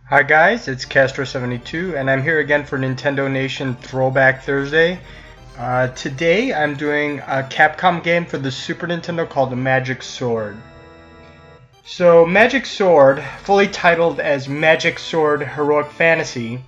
Hi guys, it's Castro72 and I'm here again for Nintendo Nation Throwback Thursday. Today I'm doing a Capcom game for the Super Nintendo called the Magic Sword. So Magic Sword, fully titled as Magic Sword Heroic Fantasy,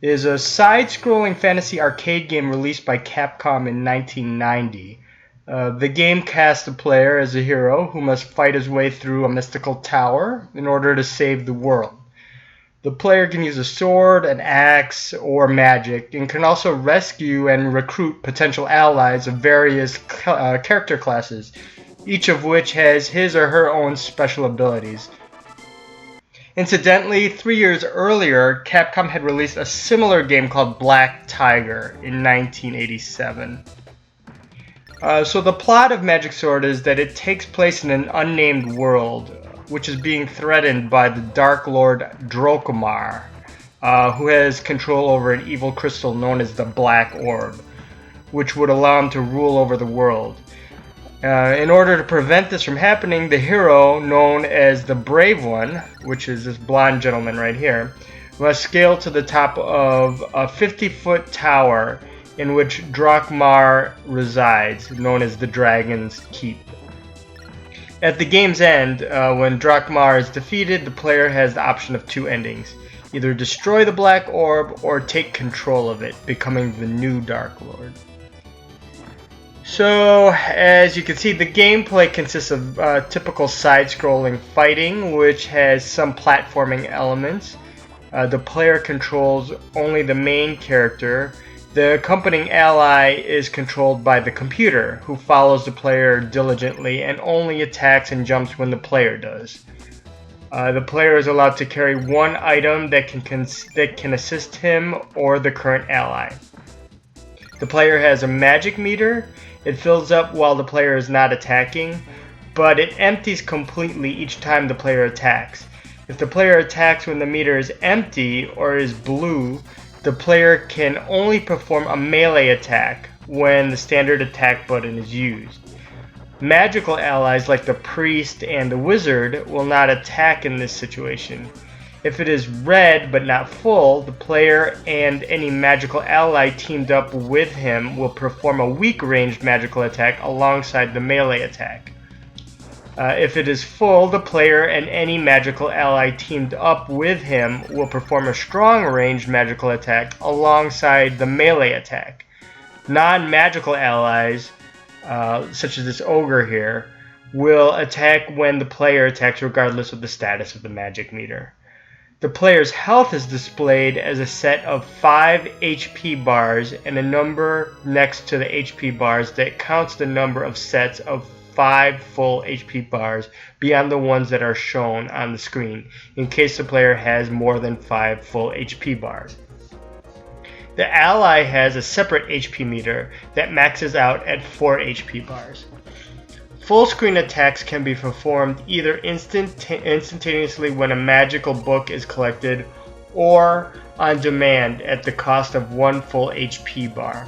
is a side-scrolling fantasy arcade game released by Capcom in 1990. The game casts the player as a hero who must fight his way through a mystical tower in order to save the world. The player can use a sword, an axe, or magic, and can also rescue and recruit potential allies of various character classes, each of which has his or her own special abilities. Incidentally, 3 years earlier, Capcom had released a similar game called Black Tiger in 1987. So the plot of Magic Sword is that it takes place in an unnamed world, which is being threatened by the Dark Lord Drocomar, who has control over an evil crystal known as the Black Orb, which would allow him to rule over the world. In order to prevent this from happening, the hero, known as the Brave One, which is this blonde gentleman right here, must scale to the top of a 50-foot tower in which Drocomar resides, known as the Dragon's Keep. At the game's end, when Drocomar is defeated, the player has the option of two endings. Either destroy the Black Orb or take control of it, becoming the new Dark Lord. So, as you can see, the gameplay consists of typical side-scrolling fighting, which has some platforming elements. The player controls only the main character. The accompanying ally is controlled by the computer, who follows the player diligently and only attacks and jumps when the player does. The player is allowed to carry one item that can assist him or the current ally. The player has a magic meter. It fills up while the player is not attacking, but it empties completely each time the player attacks. If the player attacks when the meter is empty or is blue, the player can only perform a melee attack when the standard attack button is used. Magical allies like the priest and the wizard will not attack in this situation. If it is red but not full, the player and any magical ally teamed up with him will perform a weak ranged magical attack alongside the melee attack. If it is full, the player and any magical ally teamed up with him will perform a strong ranged magical attack alongside the melee attack. Non-magical allies, such as this ogre here, will attack when the player attacks regardless of the status of the magic meter. The player's health is displayed as a set of 5 HP bars and a number next to the HP bars that counts the number of sets of 5 full HP bars beyond the ones that are shown on the screen, in case the player has more than 5 full HP bars. The ally has a separate HP meter that maxes out at 4 HP bars. Full screen attacks can be performed either instantaneously when a magical book is collected or on demand at the cost of 1 full HP bar.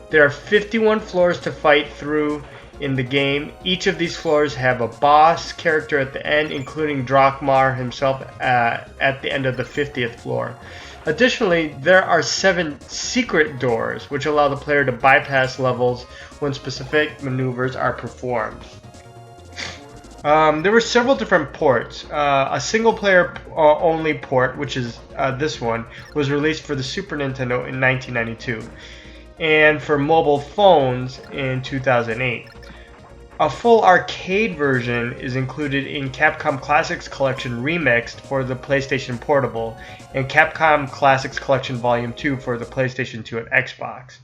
There are 51 floors to fight through in the game. Each of these floors have a boss character at the end, including Drocomar himself at the end of the 50th floor. Additionally, there are 7 secret doors which allow the player to bypass levels when specific maneuvers are performed. There were several different ports. A single player only port, which is this one, was released for the Super Nintendo in 1992 and for mobile phones in 2008. A full arcade version is included in Capcom Classics Collection Remixed for the PlayStation Portable and Capcom Classics Collection Volume 2 for the PlayStation 2 and Xbox.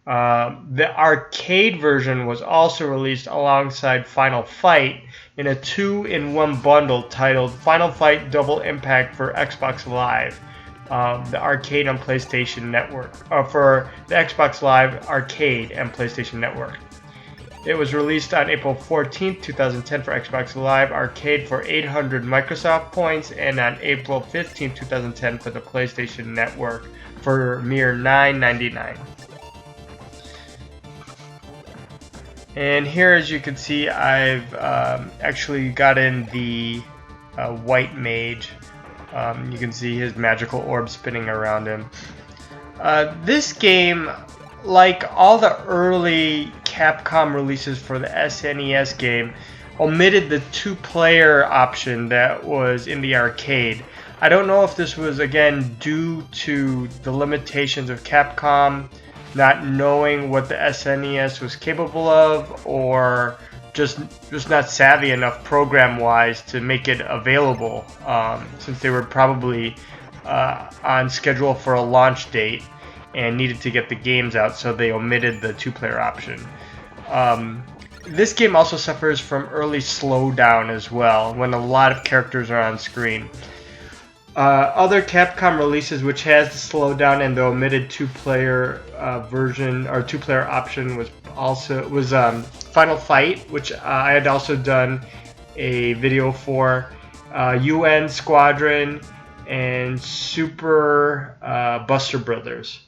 The arcade version was also released alongside Final Fight in a 2-in-1 bundle titled Final Fight Double Impact for Xbox Live, the arcade on PlayStation Network, for the Xbox Live Arcade and PlayStation Network. It was released on April 14, 2010 for Xbox Live Arcade for 800 Microsoft points and on April 15, 2010 for the PlayStation Network for mere $9.99. And here, as you can see, I've actually gotten the White Mage You can see his magical orb spinning around him. This game, like all the early Capcom releases for the SNES game, omitted the two-player option that was in the arcade. I don't know if this was, again, due to the limitations of Capcom not knowing what the SNES was capable of, or just not savvy enough program-wise to make it available, since they were probably on schedule for a launch date and needed to get the games out, so they omitted the two-player option. This game also suffers from early slowdown as well, when a lot of characters are on screen. Other Capcom releases which has the slowdown and the omitted two-player version or two-player option was Final Fight, which I had also done a video for, UN Squadron, and Super Buster Brothers,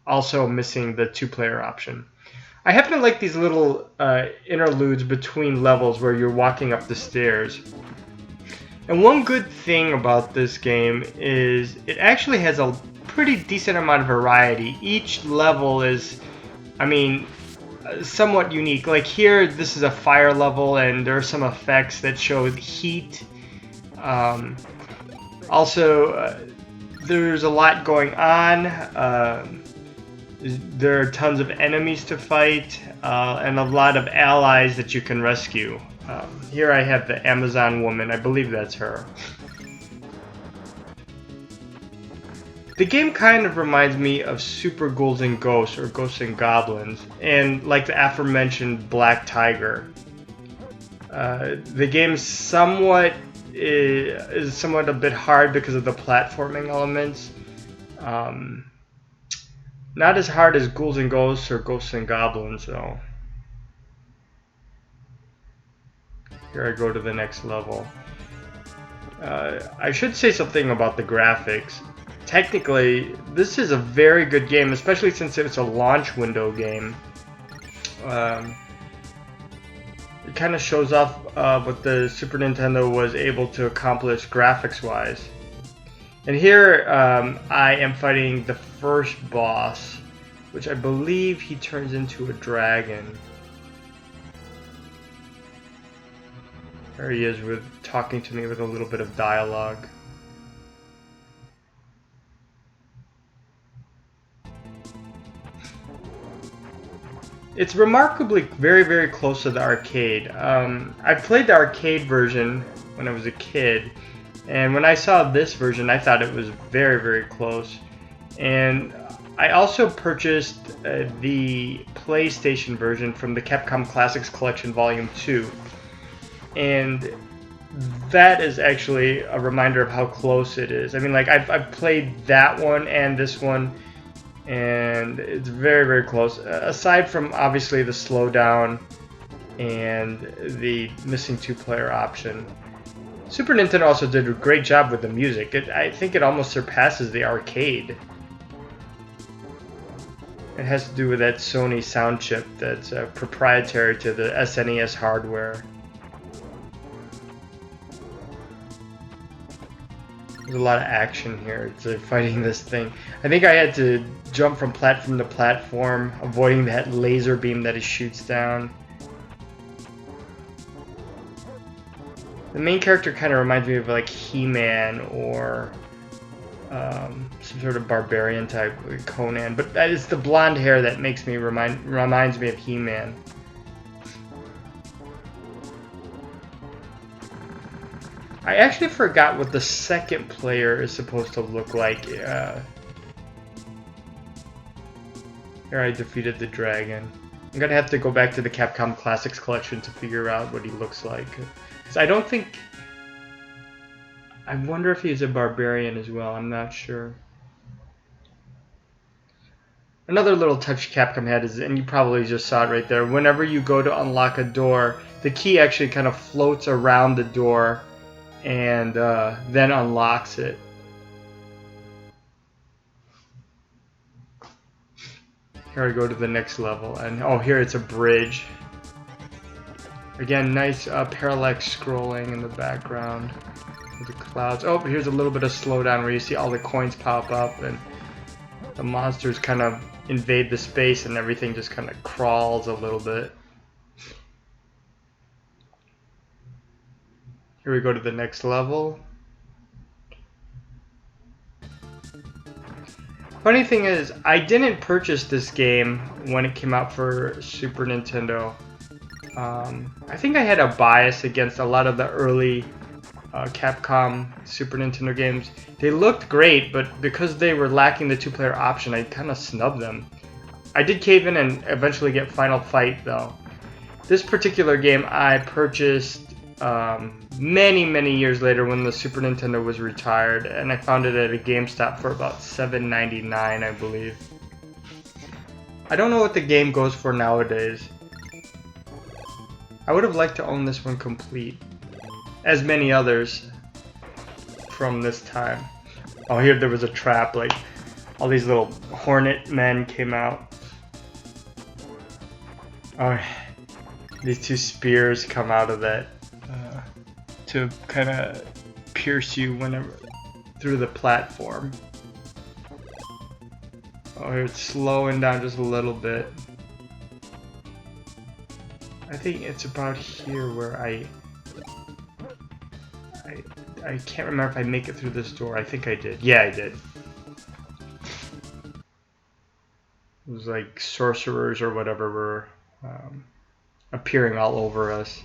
also missing the two-player option. I happen to like these little interludes between levels where you're walking up the stairs. And one good thing about this game is it actually has a pretty decent amount of variety. Each level is, somewhat unique. Like here, this is a fire level, and there are some effects that show heat. There's a lot going on. There are tons of enemies to fight, and a lot of allies that you can rescue. Here I have the Amazon woman, I believe that's her. The game kind of reminds me of Super Ghouls and Ghosts, or Ghosts and Goblins, and like the aforementioned Black Tiger. The game is somewhat a bit hard because of the platforming elements. Not as hard as Ghouls and Ghosts or Ghosts and Goblins, though. Here I go to the next level. I should say something about the graphics. Technically, this is a very good game, especially since it's a launch window game. It kind of shows off what the Super Nintendo was able to accomplish graphics-wise. And here I am fighting the first boss, which I believe he turns into a dragon. There he is, talking to me with a little bit of dialogue. It's remarkably very, very close to the arcade. I played the arcade version when I was a kid, and when I saw this version, I thought it was very, very close. And I also purchased the PlayStation version from the Capcom Classics Collection Volume 2. And that is actually a reminder of how close it is. I've played that one and this one, and it's very, very close. Aside from obviously the slowdown and the missing two-player option. Super Nintendo also did a great job with the music. I think it almost surpasses the arcade. It has to do with that Sony sound chip that's proprietary to the SNES hardware. There's a lot of action here to fighting this thing. I think I had to jump from platform to platform, avoiding that laser beam that he shoots down. The main character kind of reminds me of like He-Man or some sort of barbarian type, like Conan. But it's the blonde hair that makes me reminds me of He-Man. I actually forgot what the second player is supposed to look like. Here I defeated the dragon. I'm gonna have to go back to the Capcom Classics collection to figure out what he looks like. Because I don't think... I wonder if he's a barbarian as well, I'm not sure. Another little touch Capcom had is, and you probably just saw it right there, whenever you go to unlock a door, the key actually kind of floats around the door and then unlocks it. Here I go to the next level, and oh, here it's a bridge. Again, nice parallax scrolling in the background. The clouds. Oh, here's a little bit of slowdown where you see all the coins pop up and the monsters kind of invade the space and everything just kind of crawls a little bit. Here we go to the next level. Funny thing is, I didn't purchase this game when it came out for Super Nintendo. I think I had a bias against a lot of the early Capcom Super Nintendo games. They looked great, but because they were lacking the two-player option, I kind of snubbed them. I did cave in and eventually get Final Fight, though. This particular game I purchased many years later when the Super Nintendo was retired, and I found it at a GameStop for about $7.99, I believe. I don't know what the game goes for nowadays. I would have liked to own this one complete, as many others from this time. Oh, here there was a trap, like all these little hornet men came out. Oh, these two spears come out of that to kind of pierce you whenever through the platform. Oh, here it's slowing down just a little bit. I think it's about here where I can't remember if I make it through this door. I think I did. Yeah, I did. It was like sorcerers or whatever were appearing all over us.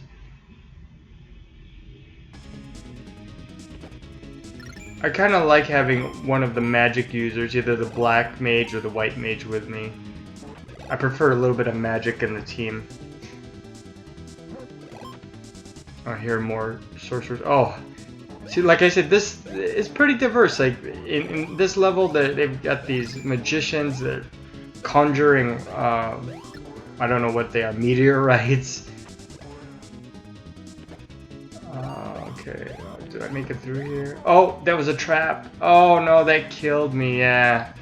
I kind of like having one of the magic users, either the black mage or the white mage with me. I prefer a little bit of magic in the team. I hear more sorcerers. Oh, see, like I said, this is pretty diverse. Like in this level, they've got these magicians that are conjuring. I don't know what they are. Meteorites. Okay, did I make it through here? Oh, that was a trap. Oh no, that killed me. Yeah,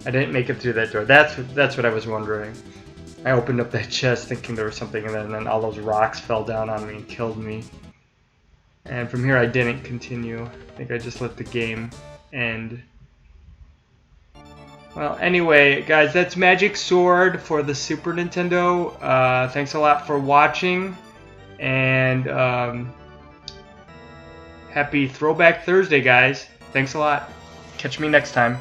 I didn't make it through that door. That's what I was wondering. I opened up that chest thinking there was something in there, and then all those rocks fell down on me and killed me. And from here I didn't continue. I think I just let the game end. Well, anyway, guys, that's Magic Sword for the Super Nintendo. Thanks a lot for watching, and happy Throwback Thursday, guys. Thanks a lot. Catch me next time.